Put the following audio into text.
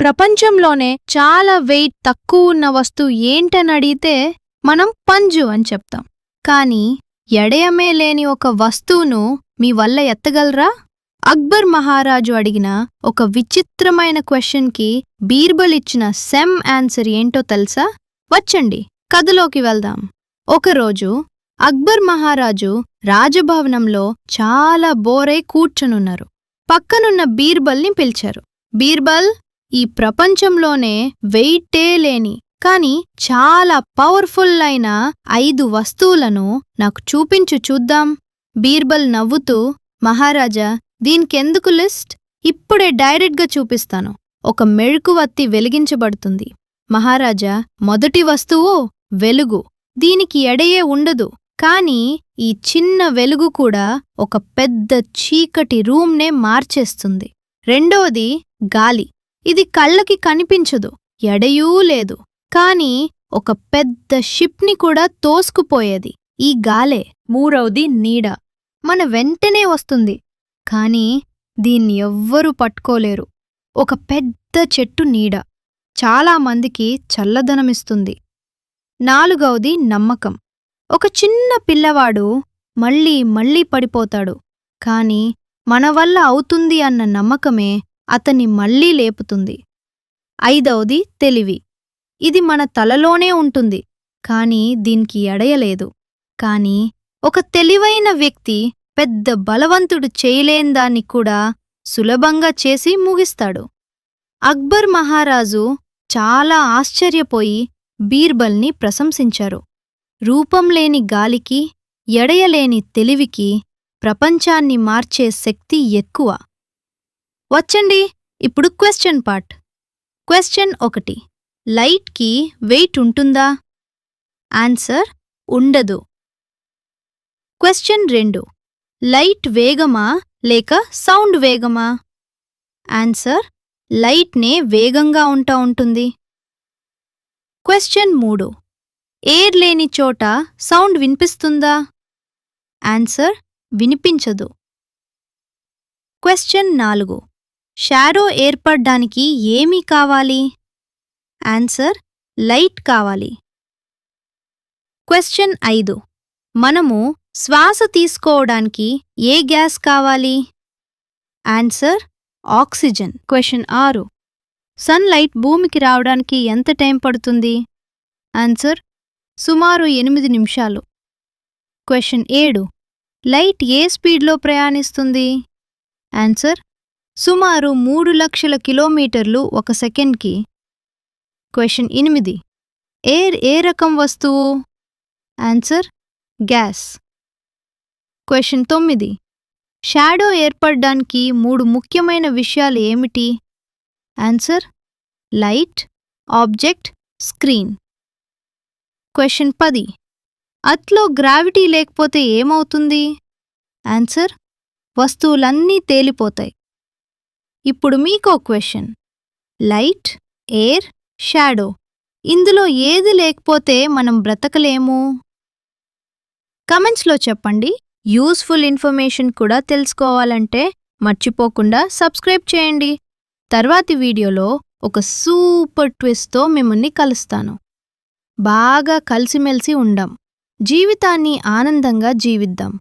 ప్రపంచంలోనే చాలా వెయిట్ తక్కువ ఉన్న వస్తువు ఏంటని అడిగితే మనం పంజు అని చెప్తాం. కానీ ఎడయమే లేని ఒక వస్తువును మీ వల్ల ఎత్తగలరా? అక్బర్ మహారాజు అడిగిన ఒక విచిత్రమైన క్వశ్చన్కి బీర్బల్ ఇచ్చిన సెమ్ ఆన్సర్ ఏంటో తెలుసా? వచ్చండి కథలోకి వెళ్దాం. ఒకరోజు అక్బర్ మహారాజు రాజభవనంలో చాలా బోరై కూర్చునున్నారు. పక్కనున్న బీర్బల్ని పిలిచారు. బీర్బల్, ఈ ప్రపంచంలోనే వెయిటే లేని కాని చాలా పవర్ఫుల్ అయిన 5 వస్తువులను నాకు చూపించు చూద్దాం. బీర్బల్ నవ్వుతూ, మహారాజా, దీనికెందుకు లిస్ట్? ఇప్పుడే డైరెక్ట్గా చూపిస్తాను. ఒక మెഴുకువత్తి వెలిగించబడుతుంది. మహారాజా, మొదటి వస్తువు వెలుగు. దీనికి ఎడయే ఉండదు. కాని ఈ చిన్న వెలుగు కూడా ఒక పెద్ద చీకటి రూమ్నే మార్చేస్తుంది. రెండోది గాలి. ఇది కళ్ళకి కనిపించదు, ఎడయూ లేదు. కాని ఒక పెద్ద షిప్ని కూడా తోసుకుపోయేది ఈ గాలే. మూడవది నీడ. మన వెంటనే వస్తుంది, కాని దీన్ని ఎవ్వరూ పట్టుకోలేరు. ఒక పెద్ద చెట్టు నీడ చాలామందికి చల్లదనమిస్తుంది. నాలుగవది నమ్మకం. ఒక చిన్న పిల్లవాడు మళ్ళీ పడిపోతాడు, కాని మన వల్ల అవుతుంది అన్న నమ్మకమే అతన్ని మళ్ళీ లేపుతుంది. ఐదవది తెలివి. ఇది మన తలలోనే ఉంటుంది, కాని దీనికి ఎడయలేదు. కాని ఒక తెలివైన వ్యక్తి పెద్ద బలవంతుడు చేయలేందాన్ని కూడా సులభంగా చేసి ముగిస్తాడు. అక్బర్ మహారాజు చాలా ఆశ్చర్యపోయి బీర్బల్ని ప్రశంసించారు. రూపంలేని గాలికి, ఎడయలేని తెలివికి ప్రపంచాన్ని మార్చే శక్తి ఎక్కువ. వచ్చండి ఇప్పుడు క్వశ్చన్ పార్ట్. క్వశ్చన్ 1. లైట్కి వెయిట్ ఉంటుందా? ఆన్సర్ ఉండదు. క్వశ్చన్ 2. లైట్ వేగమా లేక సౌండ్ వేగమా? ఆన్సర్ లైట్నే వేగంగా ఉంటుంది. క్వశ్చన్ 3. ఎయిర్ లేని చోట సౌండ్ వినిపిస్తుందా? ఆన్సర్ వినిపించదు. క్వశ్చన్ 4. షాడో ఏర్పడ్డానికి ఏమీ కావాలి? ఆన్సర్ లైట్ కావాలి. క్వశ్చన్ 5. మనము శ్వాస తీసుకోవడానికి ఏ గ్యాస్ కావాలి? Answer oxygen. క్వశ్చన్ 6. సన్లైట్ భూమికి రావడానికి ఎంత టైం పడుతుంది? ఆన్సర్ సుమారు 8 నిమిషాలు. క్వశ్చన్ 7. లైట్ ఏ స్పీడ్లో ప్రయాణిస్తుంది? ఆన్సర్ సుమారు 3 లక్షల కిలోమీటర్లు ఒక సెకండ్కి. క్వశ్చన్ 8. ఎయిర్ ఏ రకం వస్తువు? Answer gas. క్వశ్చన్ 9. షాడో ఏర్పడ్డానికి 3 ముఖ్యమైన విషయాలు ఏమిటి? Answer light, object, screen. Question 10. అర్త్లో గ్రావిటీ లేకపోతే ఏమవుతుంది? ఆన్సర్ వస్తువులన్నీ తేలిపోతాయి. ఇప్పుడు మీకో క్వశ్చన్. లైట్, ఎయిర్, షాడో ఇందులో ఏది లేకపోతే మనం బ్రతకలేము? కమెంట్స్లో చెప్పండి. యూస్ఫుల్ ఇన్ఫర్మేషన్ కూడా తెలుసుకోవాలంటే మర్చిపోకుండా సబ్స్క్రైబ్ చేయండి. తర్వాతి వీడియోలో ఒక సూపర్ ట్విస్ట్తో మిమ్మల్ని కలుస్తాను. బాగా కలిసిమెలిసి ఉందాం. జీవితాన్ని ఆనందంగా జీవిద్దాం.